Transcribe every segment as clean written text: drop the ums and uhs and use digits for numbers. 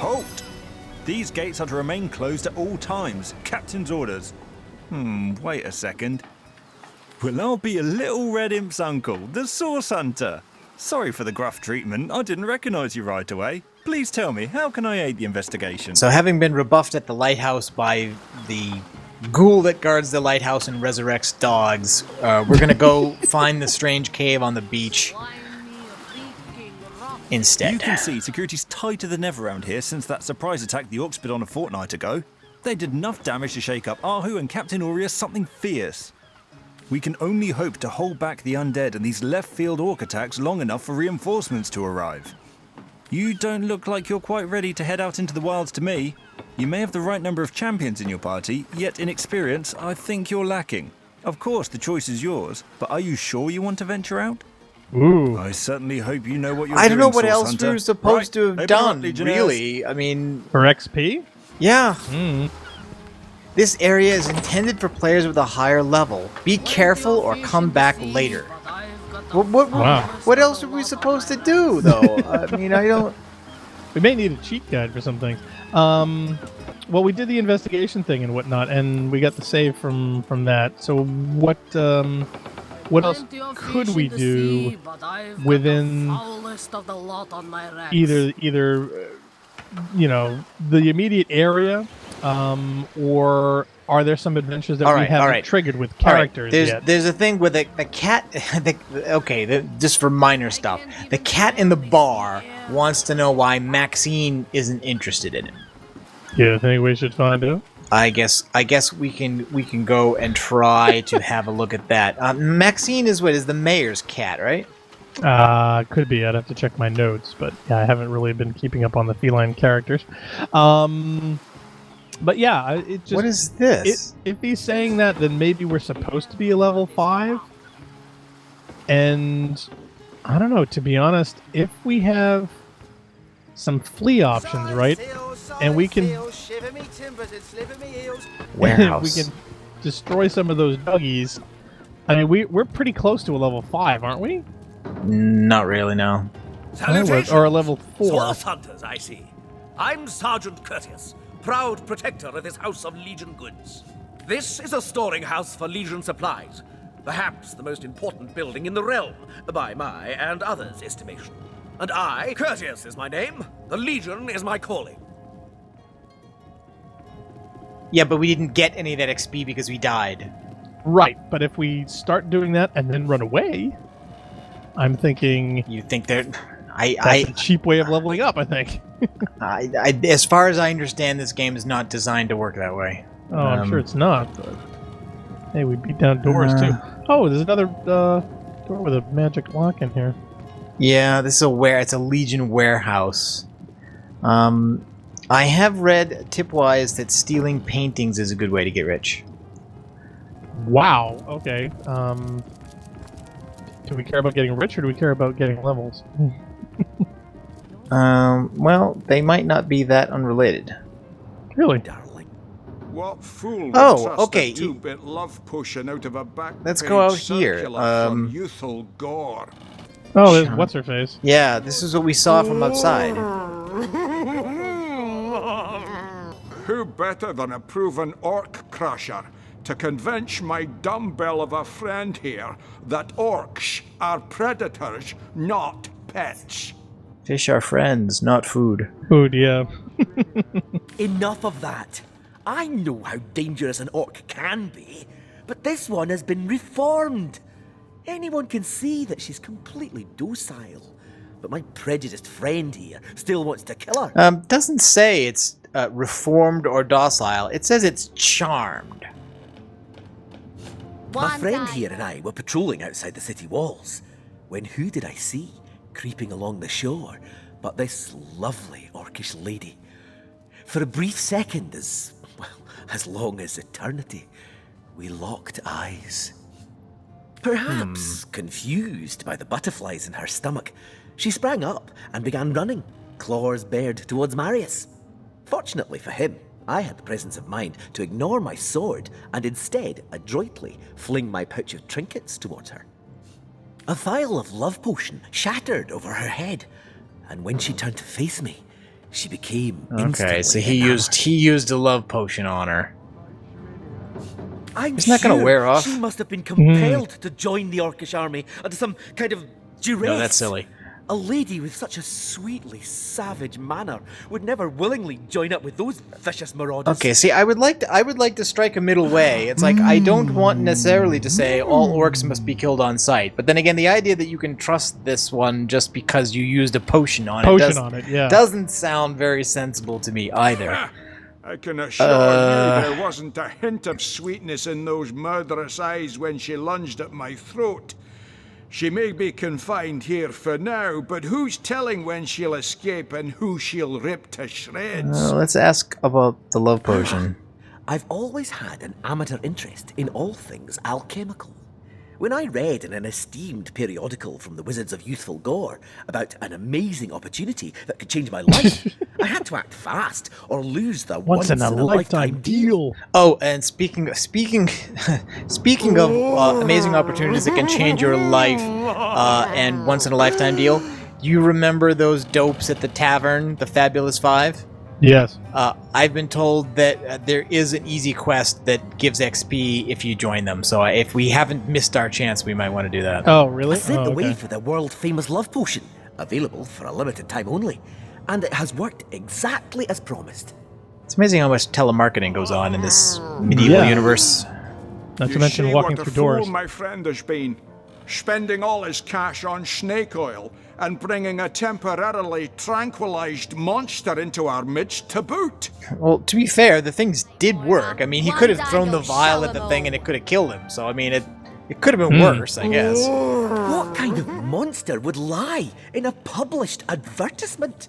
Halt! These gates are to remain closed at all times. Captain's orders. Wait a second. Well, I'll be a little red imp's uncle, the Source Hunter. Sorry for the gruff treatment. I didn't recognize you right away. Please tell me, how can I aid the investigation? So having been rebuffed at the lighthouse by the ghoul that guards the lighthouse and resurrects dogs, we're gonna go find the strange cave on the beach instead. You can see security's tighter than ever around here since that surprise attack the Orcs did on a fortnight ago. They did enough damage to shake up Ahu and Captain Aureus something fierce. We can only hope to hold back the undead and these left-field Orc attacks long enough for reinforcements to arrive. You don't look like you're quite ready to head out into the wilds to me. You may have the right number of champions in your party, yet in experience, I think you're lacking. Of course, the choice is yours, but are you sure you want to venture out? Ooh. I certainly hope you know what you're I doing, don't know what Source else Hunter. we're supposed to have Open done, up, Legionnaires. really. I mean, For XP? yeah. Mm. This area is intended for players with a higher level. Be careful or come back later. Wow. What else are we supposed to do, though? I mean, I don't... We may need a cheat guide for some things. Well, we did the investigation thing and whatnot, and we got the save from that. So what else could we do within either you know, the immediate area, or are there some adventures that we haven't triggered with characters yet? There's a thing with the cat. Just for minor stuff, the cat in the bar wants to know why Maxine isn't interested in him. You think we should find out? I guess we can go and try to have a look at that. Maxine is the mayor's cat, right? Could be. I'd have to check my notes, but yeah, I haven't really been keeping up on the feline characters. But yeah, it just... What is this? If he's saying that, then maybe we're supposed to be a level 5. And I don't know, to be honest, if we have some flea options, right? And we can... Warehouse. we can destroy some of those doggies. I mean, we're pretty close to a level 5, aren't we? Not really, no. Or a level 4. Source hunters, I see. I'm Sergeant Curtius, proud protector of this house of Legion goods. This is a storing house for Legion supplies, perhaps the most important building in the realm, by my and others' estimation. And I, Curtius is my name, the Legion is my calling. Yeah, but we didn't get any of that XP because we died. Right, but if we start doing that and then run away, I'm thinking... You think that... That's a cheap way of leveling up, I think. As far as I understand, this game is not designed to work that way. Oh, I'm sure it's not, but... Hey, we beat down doors, too. Oh, there's another door with a magic lock in here. Yeah, this is it's a Legion warehouse. I have read tipwise that stealing paintings is a good way to get rich. Wow, okay. Do we care about getting rich, or do we care about getting levels? Well, they might not be that unrelated. Really? Darling. What fool would Oh, trust okay, a two-bit love potion out of a back Let's go out page here, circular from youthful gore? Oh, there's what's-her-face. Yeah, this is what we saw from outside. Who better than a proven orc crusher to convince my dumbbell of a friend here that orcs are predators, not pets? Fish are friends, not food. Food, yeah. Enough of that. I know how dangerous an orc can be, but this one has been reformed. Anyone can see that she's completely docile, but my prejudiced friend here still wants to kill her. Doesn't say it's reformed or docile. It says it's charmed. My friend here and I were patrolling outside the city walls, when who did I see creeping along the shore but this lovely orcish lady? For a brief second, as long as eternity, we locked eyes. Perhaps confused by the butterflies in her stomach, she sprang up and began running, claws bared towards Marius. Fortunately for him, I had the presence of mind to ignore my sword and instead adroitly fling my pouch of trinkets towards her. A vial of love potion shattered over her head, and when she turned to face me, She became Okay, so he instantly used a love potion on her. I'm Isn't that gonna sure wear off? She must have been compelled to join the Orcish army under some kind of duress. No, that's silly. A lady with such a sweetly savage manner would never willingly join up with those vicious marauders. Okay, see, I would like to strike a middle way. It's like I don't want necessarily to say all orcs must be killed on sight, but then again, the idea that you can trust this one just because you used a potion on it Yeah. doesn't sound very sensible to me either. I can assure you there wasn't a hint of sweetness in those murderous eyes when she lunged at my throat. She may be confined here for now, but who's telling when she'll escape and who she'll rip to shreds? Let's ask about the love potion. I've always had an amateur interest in all things alchemical. When I read in an esteemed periodical from the Wizards of Youthful Gore about an amazing opportunity that could change my life, I had to act fast or lose the Once in a lifetime deal. Oh, and speaking of amazing opportunities that can change your life and once in a lifetime deal, you remember those dopes at the tavern, the Fabulous Five? Yes. I've been told that there is an easy quest that gives XP if you join them. So if we haven't missed our chance, we might want to do that. Oh, really? I sent Oh, the okay. way for the world-famous love potion, available for a limited time only, and it has worked exactly as promised. It's amazing how much telemarketing goes on in this medieval universe. Not to You mention see walking what a through doors. fool my friend has been, spending all his cash on snake oil and bringing a temporarily tranquilized monster into our midst to boot. Well, to be fair, the things did work. I mean, he could have thrown the vial at the thing and it could have killed him. So, I mean, it could have been worse, I guess. What kind of monster would lie in a published advertisement?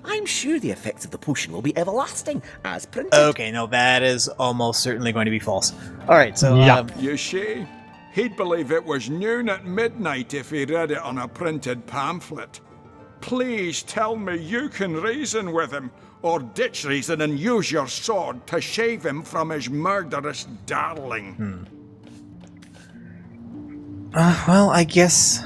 I'm sure the effects of the potion will be everlasting, as printed. Okay, no, that is almost certainly going to be false. All right, so Yeah. You see, he'd believe it was noon at midnight if he read it on a printed pamphlet. Please tell me you can reason with him, or ditch reason and use your sword to shave him from his murderous darling. well, I guess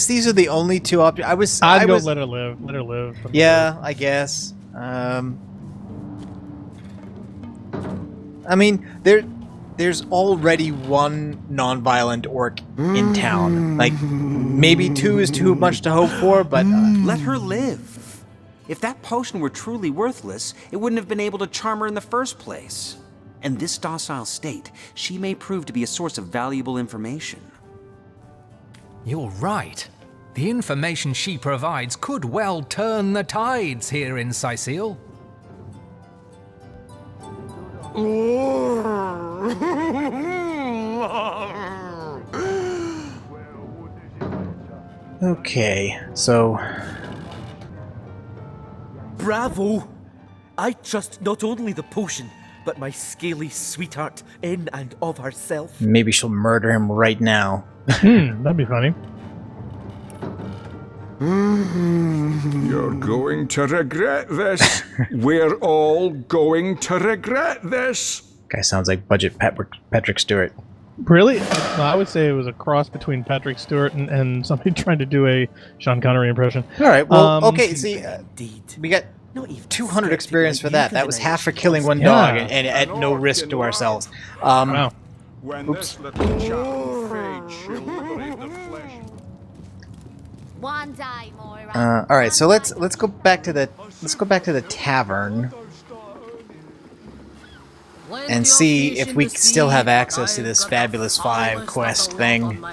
these are the only two options. I'd go let her live. Let her live. Yeah, I guess. I mean, there's already one non-violent orc in town. Like, maybe two is too much to hope for, but Let her live. If that potion were truly worthless, it wouldn't have been able to charm her in the first place. In this docile state, she may prove to be a source of valuable information. You're right. The information she provides could well turn the tides here in Sicile. okay. So Bravo! I trust not only the potion, but my scaly sweetheart in and of herself. maybe she'll murder him right now. That'd be funny. You're going to regret this. We're all going to regret this. Guy sounds like budget Patrick Stewart. Really? I would say it was a cross between Patrick Stewart and somebody trying to do a Sean Connery impression. All right. Well, okay. Indeed. See, we got Not even 200 skirting experience like for you that. can That was deny half for it. killing one Yeah. dog and at no risk to ourselves. Wow. When this little child fades, she'll liberate the flesh. One day, Moira. All right. So let's go back to the tavern and see if we still have access to this Fabulous Five quest thing.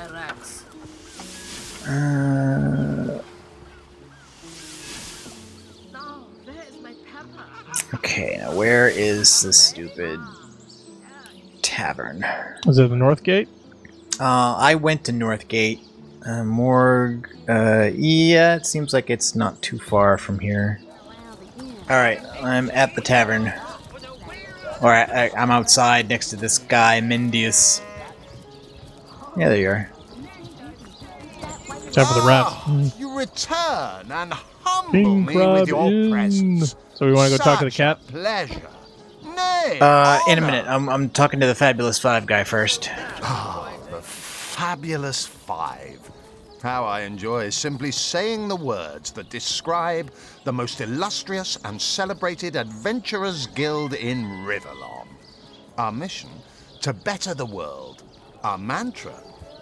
Okay, now where is the stupid tavern? Was it the North Gate? I went to Northgate. Morgue. Yeah, it seems like it's not too far from here. Alright, I'm at the tavern. Or I'm outside next to this guy, Mendius. Yeah, there you are. Except for the rats. You return and humble King me Crab with your in. presence. So we want to go talk to the Such cat? a pleasure. Nay, In a honor. minute. I'm talking to the Fabulous Five guy first. The Fabulous Five. How I enjoy simply saying the words that describe the most illustrious and celebrated adventurers' guild in Riverlon. Our mission, to better the world. Our mantra,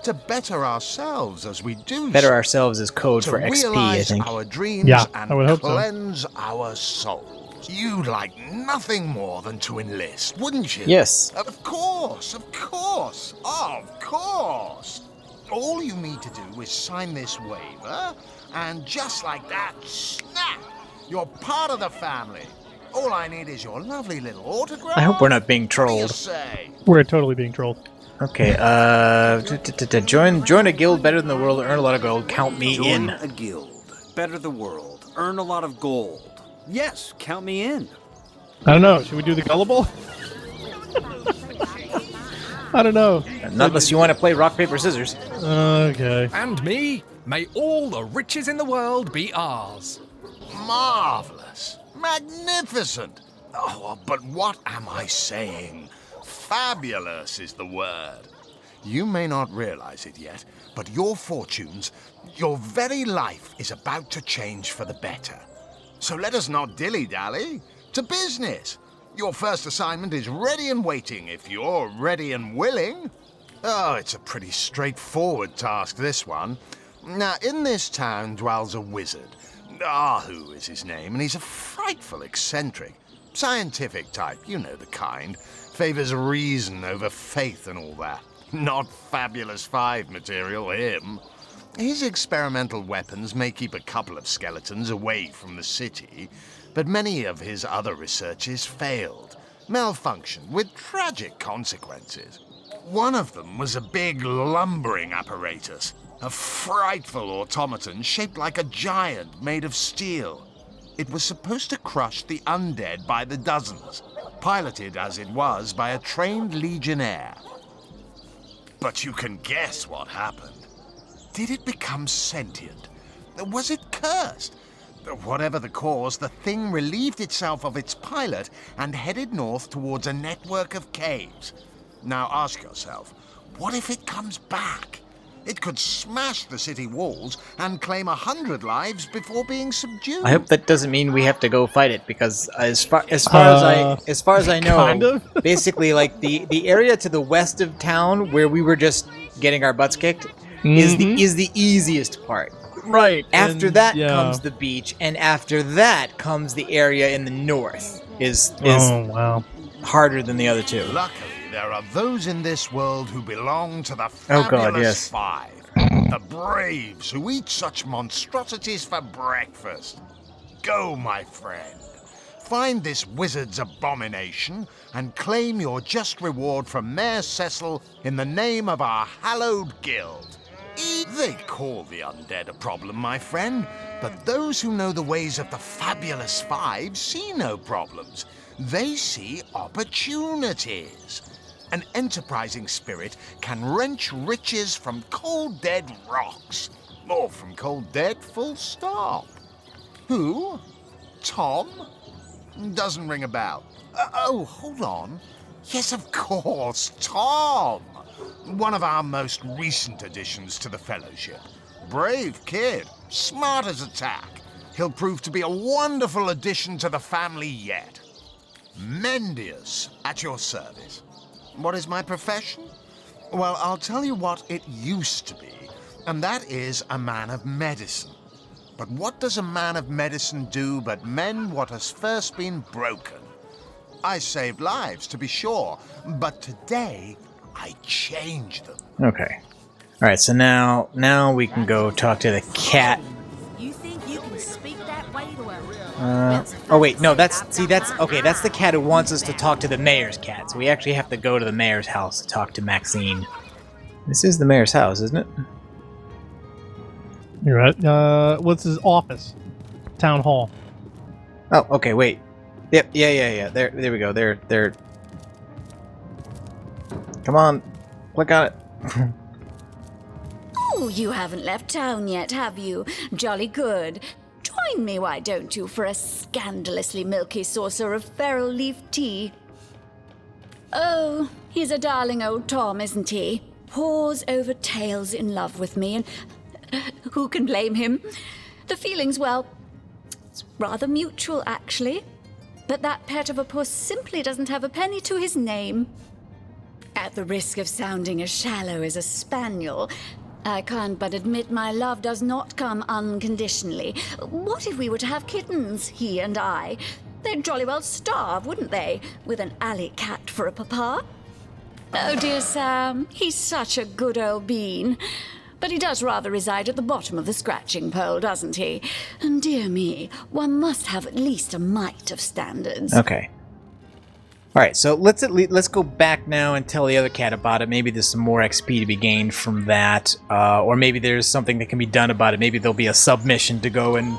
to better ourselves as we do Better so. ourselves is code To for XP, I realize think. our dreams Yeah, I and would hope so. cleanse our souls. You'd like nothing more than to enlist, wouldn't you? Yes. Of course, of course, of course. All you need to do is sign this waiver, and just like that, snap! You're part of the family. All I need is your lovely little autograph. I hope we're not being What do you trolled. say? We're totally being trolled. Okay, join a guild better than the world, earn a lot of gold, count me Join in. a guild. Better the world. Earn a lot of gold. Yes, count me in. I don't know. Should we do the gullible? I don't know. Not unless you want to play rock, paper, scissors. Okay. And me, may all the riches in the world be ours. Marvelous. Magnificent. Oh, but what am I saying? Fabulous is the word. You may not realize it yet, but your fortunes, your very life is about to change for the better. So let us not dilly-dally. To business. Your first assignment is ready and waiting if you're ready and willing. Oh, it's a pretty straightforward task, this one. Now, in this town dwells a wizard. Ahu is his name, and he's a frightful eccentric. Scientific type, you know the kind. Favors reason over faith and all that. Not Fabulous Five material, him. His experimental weapons may keep a couple of skeletons away from the city, but many of his other researches failed, malfunctioned with tragic consequences. One of them was a big lumbering apparatus, a frightful automaton shaped like a giant made of steel. It was supposed to crush the undead by the dozens, piloted as it was by a trained legionnaire. But you can guess what happened. Did it become sentient? Was it cursed? Whatever the cause, the thing relieved itself of its pilot and headed north towards a network of caves. Now ask yourself, what if it comes back? It could smash the city walls and claim 100 lives before being subdued. I hope that doesn't mean we have to go fight it, because as far as I know, kind of? basically like the area to the west of town where we were just getting our butts kicked is the easiest part. Right. After and, that yeah. comes the beach, and after that comes the area in the north. Is Oh, wow. harder than the other two. Luckily, there are those in this world who belong to the Oh, Fabulous God, yes. Five. The braves who eat such monstrosities for breakfast. Go, my friend. Find this wizard's abomination and claim your just reward from Mayor Cecil in the name of our hallowed guild. They call the undead a problem, my friend, but those who know the ways of the Fabulous Five see no problems. They see opportunities. An enterprising spirit can wrench riches from cold dead rocks, or from cold dead full stop. Who? Tom? Doesn't ring a bell. Oh, hold on. Yes, of course, Tom. One of our most recent additions to the Fellowship. Brave kid, smart as a tack. He'll prove to be a wonderful addition to the family yet. Mendius, at your service. What is my profession? Well, I'll tell you what it used to be, and that is a man of medicine. But what does a man of medicine do but mend what has first been broken? I saved lives, to be sure, but today I change them. Okay. All right. So now we can go talk to the cat. You think you can speak that way to her? Oh wait, no. That's the cat who wants us to talk to the mayor's cat. So we actually have to go to the mayor's house to talk to Maxine. This is the mayor's house, isn't it? You're right. What's his office? Town hall. Oh, okay. Wait. Yep. Yeah. There we go. There. Come on, click on it. Oh, you haven't left town yet, have you? Jolly good. Join me, why don't you, for a scandalously milky saucer of feral leaf tea? Oh, he's a darling old Tom, isn't he? Paws over tails in love with me, and Who can blame him? The feeling's, well, it's rather mutual, actually. But that pet of a puss simply doesn't have a penny to his name. At the risk of sounding as shallow as a spaniel, I can't but admit my love does not come unconditionally. What if we were to have kittens, he and I? They'd jolly well starve, wouldn't they, with an alley cat for a papa? Oh, dear Sam, he's such a good old bean. But he does rather reside at the bottom of the scratching pole, doesn't he? And dear me, one must have at least a mite of standards. Okay. All right, so let's go back now and tell the other cat about it. Maybe there's some more XP to be gained from that, or maybe there's something that can be done about it. Maybe there'll be a submission to go and,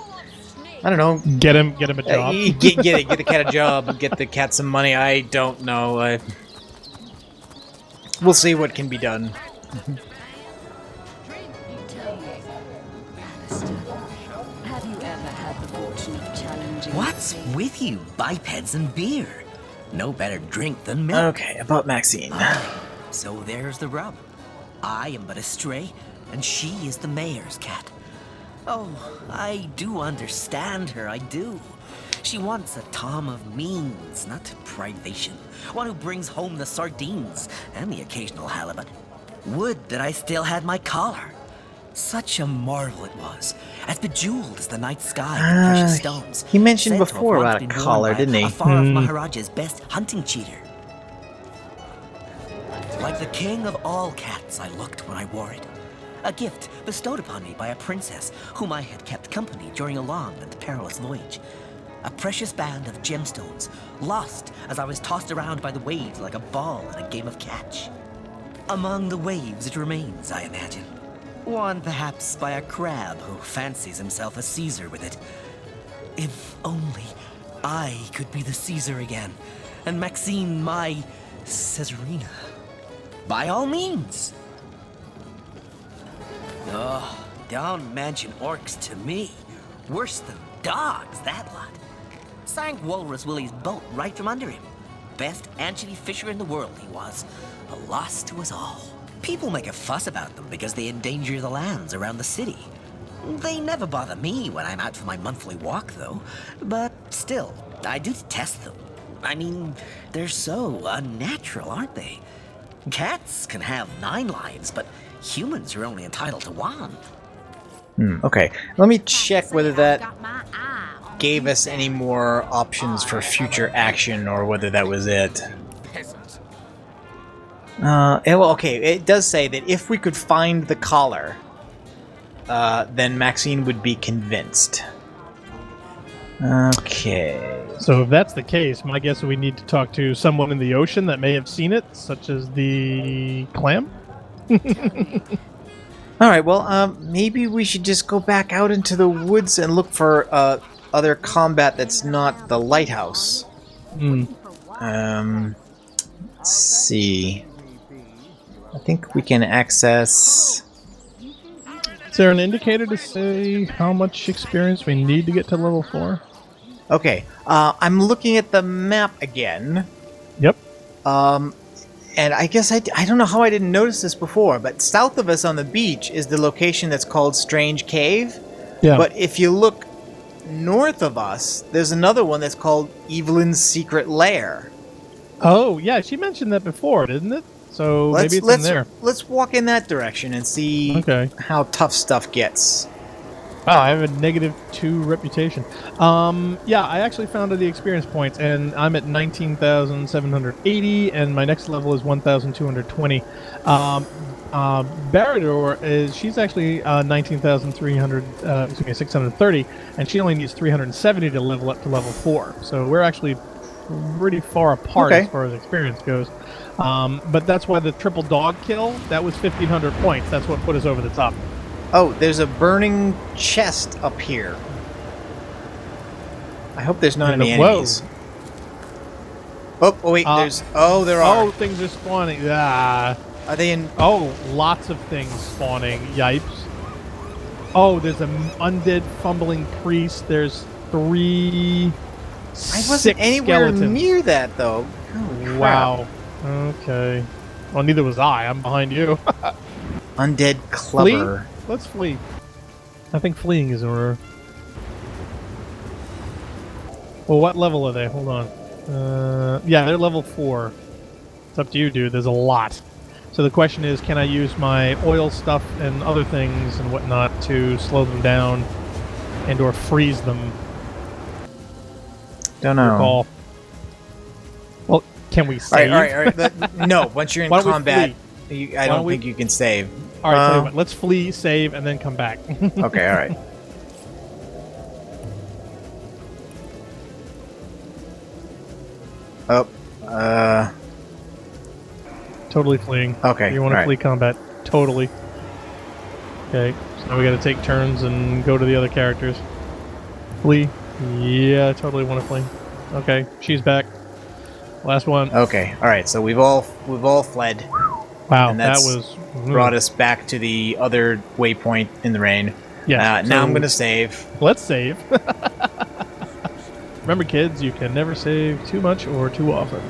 I don't know, Get him a job. get the cat a job, get the cat some money. I don't know. We'll see what can be done. Have you ever had the fortune of challenging? What's with you, bipeds and beer? No better drink than milk. Okay, about Maxine. So there's the rub. I am but a stray, and she is the mayor's cat. Oh, I do understand her, I do. She wants a Tom of means, not privation. One who brings home the sardines and the occasional halibut. Would that I still had my collar. Such a marvel it was, as bejeweled as the night sky with precious stones. He mentioned Said to have before once about a been worn collar, by didn't he? A far-off Maharaja's best hunting cheater. Like the king of all cats, I looked when I wore it. A gift bestowed upon me by a princess whom I had kept company during a long and perilous voyage. A precious band of gemstones, lost as I was tossed around by the waves like a ball in a game of catch. Among the waves it remains, I imagine. Worn perhaps by a crab who fancies himself a Caesar with it. If only I could be the Caesar again, and Maxine my Caesarina. By all means. Oh, don't mention orcs to me. Worse than dogs, that lot. Sank Walrus Willie's boat right from under him. Best anchovy fisher in the world he was. A loss to us all. People make a fuss about them because they endanger the lands around the city. They never bother me when I'm out for my monthly walk, though. But still, I do detest them. I mean, they're so unnatural, aren't they? Cats can have 9 lives, but humans are only entitled to 1. Okay, let me check whether that gave us any more options for future action or whether that was it. Well, okay, it does say that if we could find the collar, then Maxine would be convinced. Okay. So if that's the case, my guess is we need to talk to someone in the ocean that may have seen it, such as the clam. Alright, well, maybe we should just go back out into the woods and look for other combat that's not the lighthouse. Let's see. I think we can access... Is there an indicator to say how much experience we need to get to level 4? Okay, I'm looking at the map again. Yep. And I guess I don't know how I didn't notice this before, but south of us on the beach is the location that's called Strange Cave. Yeah. But if you look north of us, there's another one that's called Evelyn's Secret Lair. Oh, yeah, she mentioned that before, didn't it? So maybe it's in there. Let's walk in that direction and see how tough stuff gets. Wow, I have a -2 reputation. Yeah, I actually found the experience points, and I'm at 19,780, and my next level is 1,220. Barador she's actually 630, and she only needs 370 to level up to level 4. So we're actually pretty far apart as far as experience goes. But that's why the triple dog kill, that was 1,500 points. That's what put us over the top. Oh, there's a burning chest up here. I hope there's not any enemies. Oh, wait, there's... Oh, there are. Oh, things are spawning. Ah. Are they in... Oh, lots of things spawning. Yipes. Oh, there's an undead fumbling priest. There's 3... I wasn't anywhere near that, though. Oh, wow. Okay. Well, neither was I. I'm behind you. Undead Clubber. Let's flee. I think fleeing is in order. Well, what level are they? Hold on. Yeah, they're level 4. It's up to you, dude. There's a lot. So the question is, can I use my oil stuff and other things and whatnot to slow them down and or freeze them? Don't know. Recall. Well, can we save? All right. No, once you're in Why don't we combat, flee? I don't think you can save. All right, tell you what. Let's flee, save, and then come back. Okay, all right. Oh, Totally fleeing. Okay, You want to alright. flee combat? Totally. Okay, so now we got to take turns and go to the other characters. Flee. Yeah, I totally want to flee. Okay, she's back. Last one. Okay, all right. So we've all fled. Wow, and that that's was brought us back to the other waypoint in the rain. Yeah. Now so I'm gonna save. Let's save. Remember, kids, you can never save too much or too often.